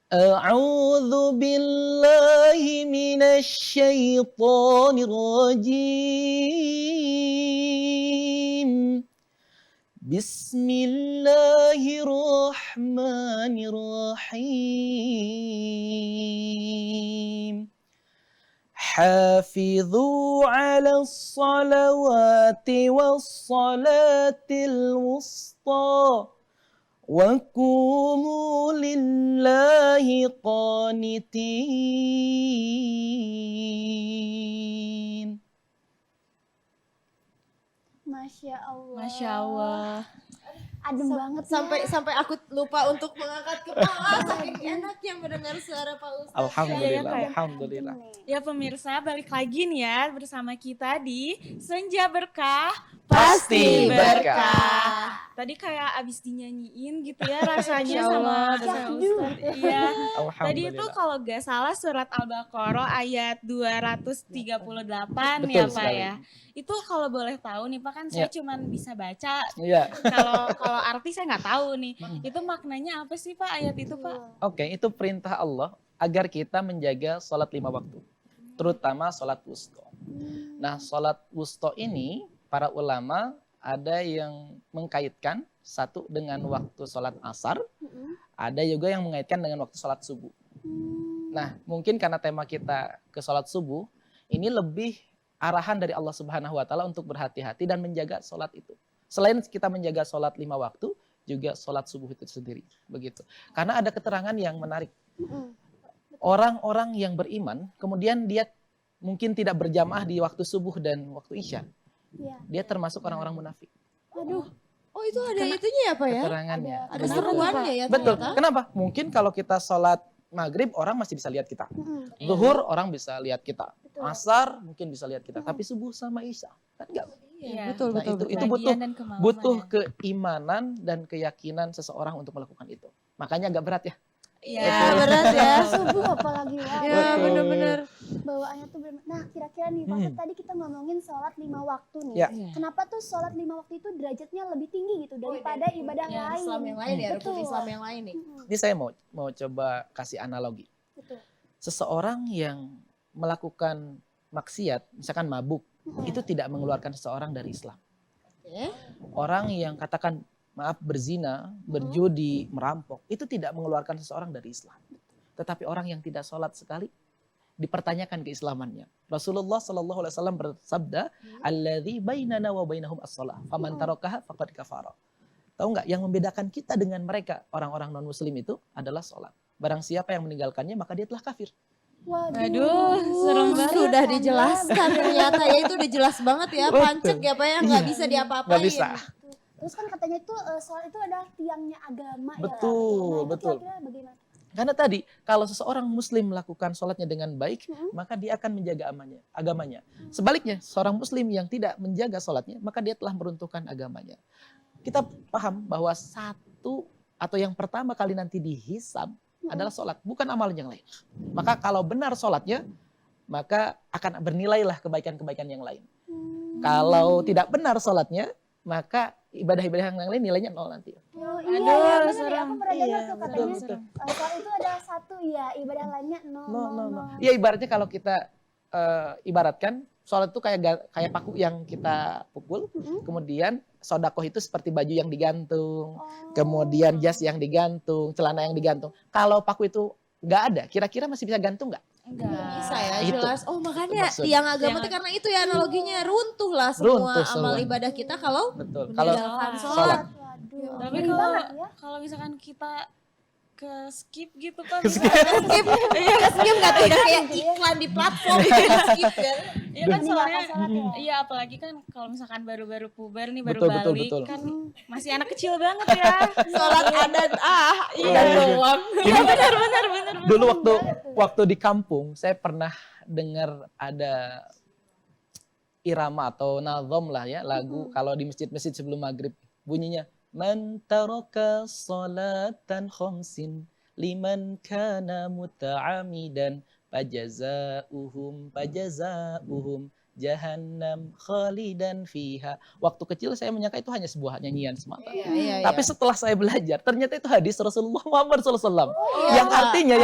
A'udzu billahi minasy syaithanir rajim. Bismillahirrahmanirrahim. Hafizu 'alas salawati was salatil wusta wa qumu lillahi qanitin. Masya Allah. Masya Allah. Adem banget Sampai aku lupa untuk mengangkat kepala saking enaknya mendengar suara Pak Ustadz. Alhamdulillah, Iya, alhamdulillah. Ya pemirsa, balik lagi nih ya bersama kita di Senja Berkah Pasti berkah. Tadi kayak abis dinyanyiin gitu ya rasanya sama Ustaz. Iya. Tadi itu kalau gak salah surat Al-Baqarah ayat 238 Betul ya Pak sekali. ya. Itu kalau boleh tahu nih Pak, kan saya cuman bisa baca. Iya. Kalau arti saya nggak tahu nih. Itu maknanya apa sih Pak ayat itu Pak? Oke, itu perintah Allah agar kita menjaga sholat 5 waktu. Terutama sholat wusta. Nah, sholat wusta ini para ulama ada yang mengkaitkan satu dengan waktu sholat asar, ada juga yang mengaitkan dengan waktu sholat subuh. Nah, mungkin karena tema kita ke sholat subuh, ini lebih arahan dari Allah Subhanahu wa Ta'ala untuk berhati-hati dan menjaga sholat itu. Selain kita menjaga sholat 5 waktu, juga sholat subuh itu sendiri. Begitu. Karena ada keterangan yang menarik. Orang-orang yang beriman, kemudian dia mungkin tidak berjamaah di waktu subuh dan waktu isya. Dia termasuk orang-orang munafik. Aduh. Oh itu ada itunya ya Pak ya? Keterangannya. Ada seruannya ya Betul. ternyata. Kenapa? Mungkin kalau kita sholat maghrib, orang masih bisa lihat kita. Zuhur, orang bisa lihat kita. Asar, mungkin bisa lihat kita. Tapi subuh sama isya, kan enggak. Iya, betul, Nah, betul. itu butuh keimanan dan keyakinan seseorang untuk melakukan itu. Makanya agak berat ya. Iya. Berat ya. Subuh apalagi wah. Ya benar-benar. Bawaannya tuh bener. Nah kira-kira nih Pak Ustadz, tadi kita ngomongin sholat 5 waktu nih. Ya. Kenapa tuh sholat 5 waktu itu derajatnya lebih tinggi gitu daripada ibadah lain? Islam yang lain ya, rukun Betul. Islam yang lain nih. Ini saya mau coba kasih analogi. Betul. Seseorang yang melakukan maksiat, misalkan mabuk, itu tidak mengeluarkan seseorang dari Islam. Oke. Orang yang katakan maaf berzina, berjudi, merampok, itu tidak mengeluarkan seseorang dari Islam. Tetapi orang yang tidak sholat sekali dipertanyakan keislamannya. Rasulullah Shallallahu Alaihi Wasallam bersabda, "Alladzi bainana wa bainahum as-shalah, faman tarakaha faqad kafara." Tahu nggak yang membedakan kita dengan mereka orang-orang non Muslim itu adalah sholat. Barang siapa yang meninggalkannya maka dia telah kafir. Aduh, serem banget. Sudah dijelaskan ternyata ya, itu udah jelas banget ya, pancek ya Pak ya, nggak bisa diapa-apain. Nggak bisa. Terus kan katanya itu sholat itu adalah tiangnya agama ya. Betul, Nah, betul. Itu kira-kira bagaimana? Karena tadi kalau seseorang Muslim melakukan sholatnya dengan baik, maka dia akan menjaga agamanya. Sebaliknya, seorang Muslim yang tidak menjaga sholatnya, maka dia telah meruntuhkan agamanya. Kita paham bahwa satu atau yang pertama kali nanti dihisab adalah sholat, bukan amal yang lain. Maka kalau benar sholatnya, maka akan bernilailah kebaikan-kebaikan yang lain. Kalau tidak benar sholatnya, maka ibadah-ibadah yang lain nilainya 0 nanti. Oh, Aduh, iya, bener ya, serem. aku pernah dengar tuh betul, katanya betul. sholat itu ada 1 ya, ibadah lainnya 0. Ya ibaratnya kalau kita ibaratkan sholat itu kayak paku yang kita pukul, kemudian sodakoh itu seperti baju yang digantung, kemudian jas yang digantung, celana yang digantung. Kalau paku itu nggak ada, kira-kira masih bisa gantung nggak? Bisa ya, Itu. jelas. Oh makanya Maksud. tiang agama itu karena itu ya analoginya, runtuh lah semua Runtuh amal semua. ibadah kita kalau Betul. Kalau meninggalkan sholat. sholat. Waduh, Tapi ngeri banget ya. kalau misalkan kita ke skip gitu Pak, Skip nggak tuh udah kayak iklan di platform skip kan? Iya kan soalnya, sholat ya. iya apalagi kan kalau misalkan baru-baru puber nih, baru Betul, betul, balik betul. kan masih anak kecil banget ya. Sholat adat Iya doang. Iya benar. Dulu waktu di kampung, saya pernah dengar ada irama atau nazom lah ya, lagu kalau di masjid-masjid sebelum maghrib bunyinya man taraka salatan khamsin liman kana muta'amidan fajazauhum jahannam khalidan fiha. Waktu kecil saya menyangka itu hanya sebuah nyanyian semata. Tapi Iya. setelah saya belajar, ternyata itu hadis Rasulullah Muhammad SAW. Yang artinya,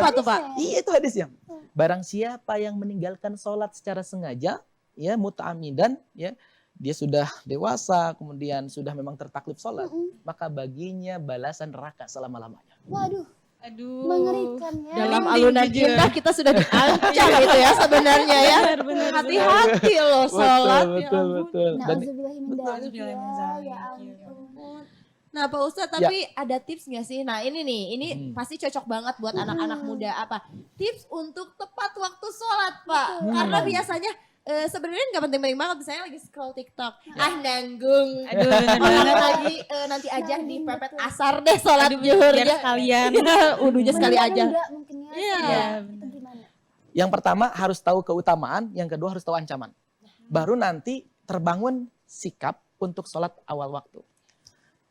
apa tuh, Pak? iya itu hadisnya. Barang siapa yang meninggalkan sholat secara sengaja, ya muta'amidan, ya dia sudah dewasa, kemudian sudah memang tertaklif sholat, maka baginya balasan neraka selama-lamanya. Waduh, Aduh. mengerikan ya. Dalam alunan cinta kita sudah diancam gitu ya sebenarnya ya. Benar. Hati-hati loh sholat. Ya ampun. betul. Dan Na'udzubillahi min dzalik Na'udzubillahi min ya, dzalik, ya ya ampun. Nah Pak Ustadz, tapi ada tips nggak sih? Nah ini nih, ini pasti cocok banget buat anak-anak muda. Apa? Tips untuk tepat waktu sholat Pak. Karena biasanya sebenarnya nggak penting-penting banget. Misalnya lagi scroll TikTok, nanggung. Aduh, benar-benar. Lagi nanti aja dipepet asar deh sholat zuhur biar ya. sekalian. Udunya sekali aja. Enggak mungkin ya. Iya. Itu gimana? yang pertama harus tahu keutamaan, yang kedua harus tahu ancaman. Baru nanti terbangun sikap untuk sholat awal waktu.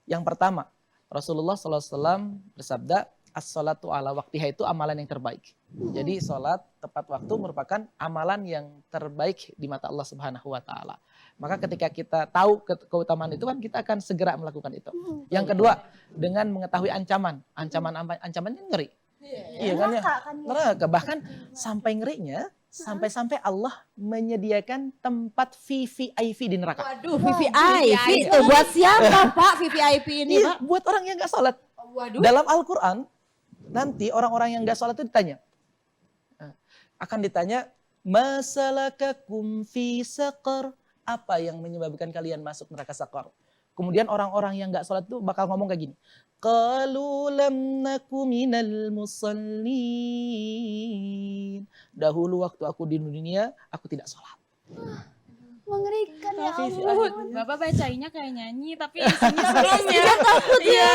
Yang pertama, Rasulullah SAW bersabda, as-sholatu ala waktiha itu amalan yang terbaik. Jadi sholat tepat waktu merupakan amalan yang terbaik di mata Allah Subhanahu wa Ta'ala. Maka ketika kita tahu keutamaan itu kan kita akan segera melakukan itu. Yang kedua, dengan mengetahui ancaman. Ancamannya ngeri. Iya kan ya? Neraka. Bahkan sampai ngerinya, sampai-sampai Allah menyediakan tempat VVIP di neraka. Waduh, VVIP itu buat siapa Pak VVIP ini Iya, Pak? buat orang yang nggak sholat. Waduh. Dalam Al-Quran, nanti orang-orang yang nggak sholat itu ditanya. Akan ditanya, masalakakum fi saqar. Apa yang menyebabkan kalian masuk neraka saqar? Kemudian orang-orang yang nggak sholat itu bakal ngomong kayak gini. Qalu lam naku minal musallin. Dahulu waktu aku di dunia, aku tidak sholat. Mengerikan ya ampun. Bapak bacainnya kayak nyanyi tapi isinya serem ya. Takut ya.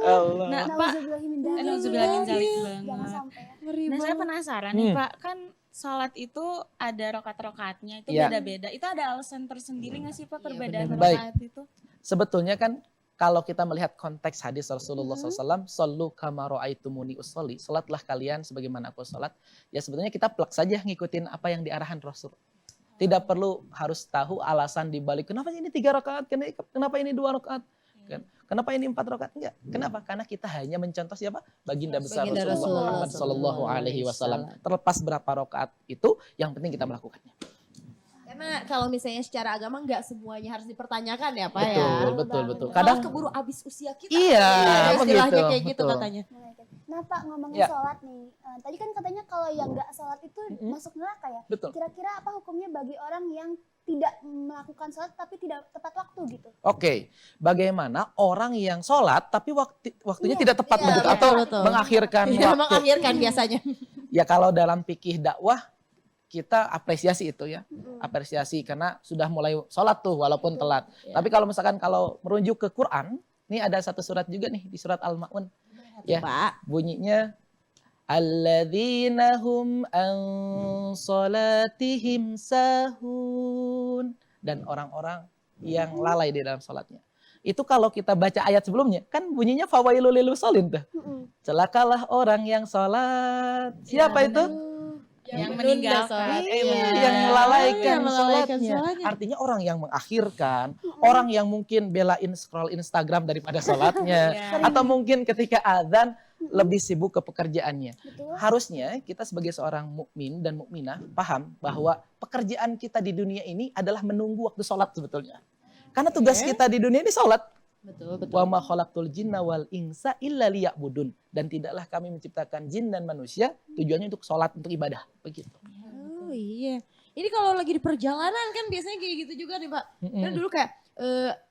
Allah. Nah, Pak, Na'udzubillahi min dzalik. Na'udzubillahi min dzalik Jangan banget. sampai ya. Nah, saya penasaran nih, Pak. Kan sholat itu ada rokat-rokatnya, itu Ya. beda-beda. Itu ada alasan tersendiri nggak sih, Pak, perbedaan benar. rokat itu? Sebetulnya kan kalau kita melihat konteks hadis Rasulullah SAW, sallu kama ra'aitumuni usolli, salatlah kalian sebagaimana aku salat. Ya sebetulnya kita plak saja ngikutin apa yang diarahan Rasul. Tidak perlu harus tahu alasan dibalik kenapa ini 3 rakaat, kenapa ini 2 rakaat, kenapa ini 4 rakaat. Enggak. Kenapa? Karena kita hanya mencontoh siapa? Baginda besar Baginda Rasulullah Muhammad Rasulullah Sallallahu Alaihi Wasallam. Terlepas berapa rakaat itu, yang penting kita melakukannya. Karena kalau misalnya secara agama nggak semuanya harus dipertanyakan ya Pak Betul, ya. betul. Kadang keburu abis usia kita. Iya, istilahnya begitu, kayak gitu betul. katanya. Nah Pak, ngomongin Ya. sholat nih. Tadi kan katanya kalau yang nggak sholat itu masuk neraka ya. Betul. Kira-kira apa hukumnya bagi orang yang tidak melakukan sholat tapi tidak tepat waktu gitu? Oke, bagaimana orang yang sholat tapi waktunya tidak tepat Iya, begitu betul, atau betul. mengakhirkan Iya, waktu? mengakhirkan biasanya. Ya kalau dalam fikih dakwah kita apresiasi itu ya, apresiasi karena sudah mulai sholat tuh walaupun telat. Tapi kalau misalkan kalau merujuk ke Quran, ini ada satu surat juga nih di surat Al-Ma'un, ya Pak. bunyinya alladzina hum an salatihim sahun, dan orang-orang yang lalai di dalam sholatnya. Itu kalau kita baca ayat sebelumnya, kan bunyinya fawailul lil musallin tuh. Celakalah orang yang sholat. Siapa itu? Yang meninggalkan. Yang melalaikan melalaikan sholatnya. sholatnya. Artinya orang yang mengakhirkan, orang yang mungkin belain scroll Instagram daripada sholatnya, atau mungkin ketika azan lebih sibuk ke pekerjaannya. Harusnya kita sebagai seorang mukmin dan mukminah paham bahwa pekerjaan kita di dunia ini adalah menunggu waktu sholat sebetulnya. Karena tugas kita di dunia ini sholat. Betul. Wa ma khalaqtul jinna wal insa illa liya'budun, dan tidaklah kami menciptakan jin dan manusia tujuannya untuk sholat, untuk ibadah, begitu. Oh iya. Ini kalau lagi di perjalanan kan biasanya kayak gitu juga nih Pak. Kan dulu kayak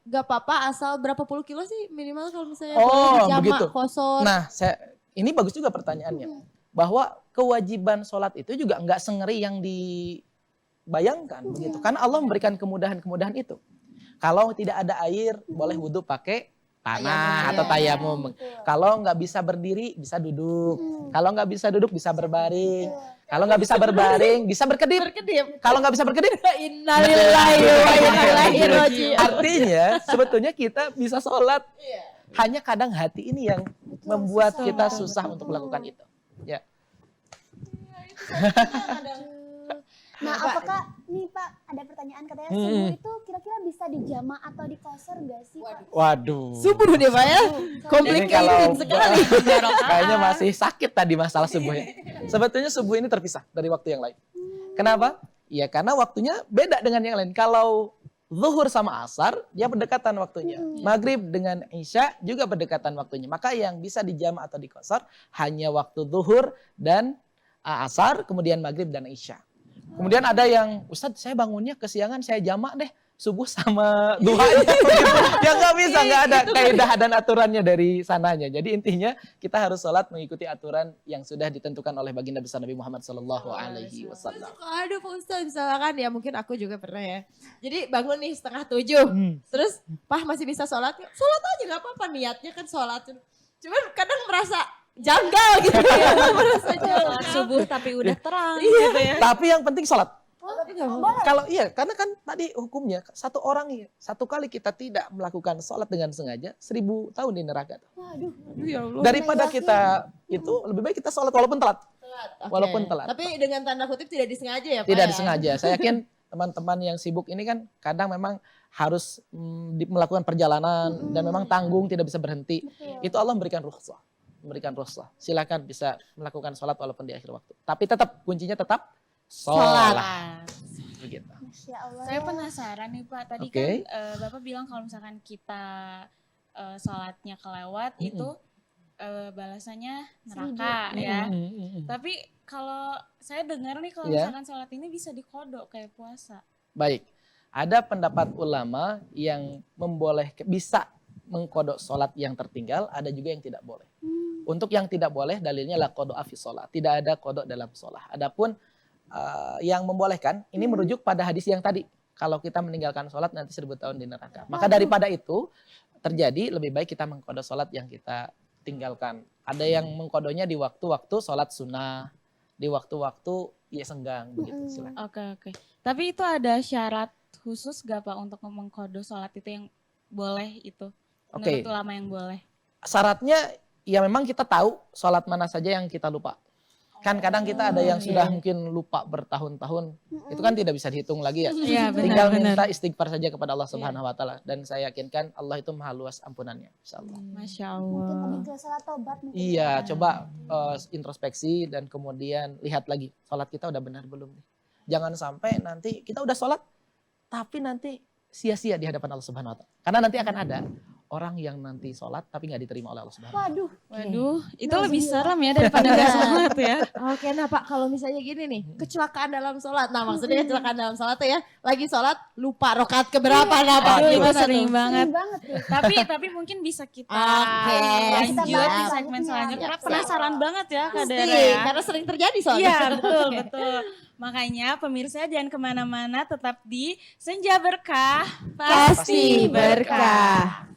gak apa-apa asal berapa puluh kilo sih minimal kalau misalnya jamak begitu. kosor. Nah, ini bagus juga pertanyaannya. Bahwa kewajiban sholat itu juga nggak sengeri yang dibayangkan begitu. Karena Allah memberikan kemudahan-kemudahan itu. Kalau tidak ada air, boleh wudhu pakai tanah atau tayamum. Kalau nggak bisa berdiri, bisa duduk. Kalau nggak bisa duduk, bisa berbaring. Kalau nggak bisa berbaring, bisa berkedip. Kalau nggak bisa berkedip, Innalillahi wa inna ilaihi raji'un. artinya sebetulnya kita bisa sholat. Hanya kadang hati ini yang membuat kita susah untuk melakukan itu. Ya. Nah, Pak. apakah nih Pak ada pertanyaan katanya subuh itu kira-kira bisa dijama atau dikosor gak sih Pak? Waduh. Subuh deh Pak ya. Ini Complicated kalau sekali. kayaknya masih sakit tadi masalah subuh ya. Sebetulnya subuh ini terpisah dari waktu yang lain. Kenapa? Ya karena waktunya beda dengan yang lain. Kalau zuhur sama asar, dia berdekatan waktunya. Maghrib dengan isya juga berdekatan waktunya. Maka yang bisa dijama atau dikosor hanya waktu zuhur dan asar, kemudian maghrib dan isya. Kemudian ada yang, Ustadz saya bangunnya kesiangan, saya jamak deh subuh sama duhanya. Ya nggak bisa, nggak ada kaidah dan aturannya dari sananya. Jadi intinya kita harus sholat mengikuti aturan yang sudah ditentukan oleh baginda besar Nabi Muhammad Sallallahu Alaihi Wasallam. Aduh Pak Ustadz, misalkan ya mungkin aku juga pernah ya. Jadi bangun nih 6:30, terus Pak masih bisa sholat? Sholat aja gak apa-apa, niatnya kan sholat. Cuman kadang merasa janggal gitu ya. Merasa Sholat subuh tapi udah terang Iya. gitu ya. Tapi yang penting sholat. Tapi nggak boleh. Kalau iya, karena kan tadi hukumnya satu orang satu kali kita tidak melakukan sholat dengan sengaja 1000 tahun di neraka. Waduh. Ya Allah. Daripada kita itu lebih baik kita sholat walaupun telat. Oke. Walaupun telat. Tapi dengan tanda kutip tidak disengaja ya Pak Tidak ya? disengaja. Saya yakin teman-teman yang sibuk ini kan kadang memang harus melakukan perjalanan dan memang tanggung tidak bisa berhenti. Betul. Itu Allah memberikan rukhsah. Memberikan rukhsah. Silakan bisa melakukan sholat walaupun di akhir waktu. Tapi tetap kuncinya tetap sholat. Begitu. Masya Allah. Saya penasaran nih Pak, tadi Oke. kan Bapak bilang kalau misalkan kita sholatnya kelewat itu balasannya neraka ya. Tapi kalau saya dengar nih kalau Ya. misalkan sholat ini bisa dikodok kayak puasa. Baik. Ada pendapat ulama yang bisa mengkodok sholat yang tertinggal, ada juga yang tidak boleh. Untuk yang tidak boleh dalilnya la qodok fi sholat. Tidak ada kodok dalam sholat. Adapun yang membolehkan ini merujuk pada hadis yang tadi. Kalau kita meninggalkan sholat nanti 1000 tahun di neraka. Maka daripada itu terjadi lebih baik kita mengkodok sholat yang kita tinggalkan. Ada yang mengkodonya di waktu-waktu sholat sunnah, di waktu-waktu ya senggang begitu. Silakan. Oke. Tapi itu ada syarat khusus gak Pak untuk mengkodok sholat itu yang boleh itu? Oke. Menurut ulama yang boleh. Syaratnya ya memang kita tahu sholat mana saja yang kita lupa. Kan kadang kita ada yang sudah mungkin lupa bertahun-tahun. Itu kan tidak bisa dihitung lagi ya. Iya Tinggal benar. minta istighfar saja kepada Allah Subhanahu wa taala dan saya yakinkan Allah itu Maha luas ampunannya insyaallah. Masya Mungkin Allah. lebih ke salat tobat mungkin. Iya, coba introspeksi dan kemudian lihat lagi salat kita udah benar belum nih. Jangan sampai nanti kita udah salat tapi nanti sia-sia di hadapan Allah Subhanahu wa taala. Karena nanti akan ada orang yang nanti sholat tapi nggak diterima oleh Allah Subhanahu wa taala. Waduh. Waduh, itu lebih serem ya daripada gak sholat ya. Oke, nah Pak, kalau misalnya gini nih, kecelakaan dalam sholat. Nah maksudnya kecelakaan dalam sholat tuh ya, lagi sholat lupa rokaat keberapa nah Pak? Aduh, itu Gimana sering tuh? banget. Sering banget tuh. tapi mungkin bisa kita Oke, lanjut kita bahas di segmen selanjutnya. selanjutnya karena Siap. penasaran banget ya Kak Pasti, Dara ya. karena sering terjadi soalnya. Iya betul. Makanya pemirsa jangan kemana-mana, tetap di Senja Berkah Pasti berkah.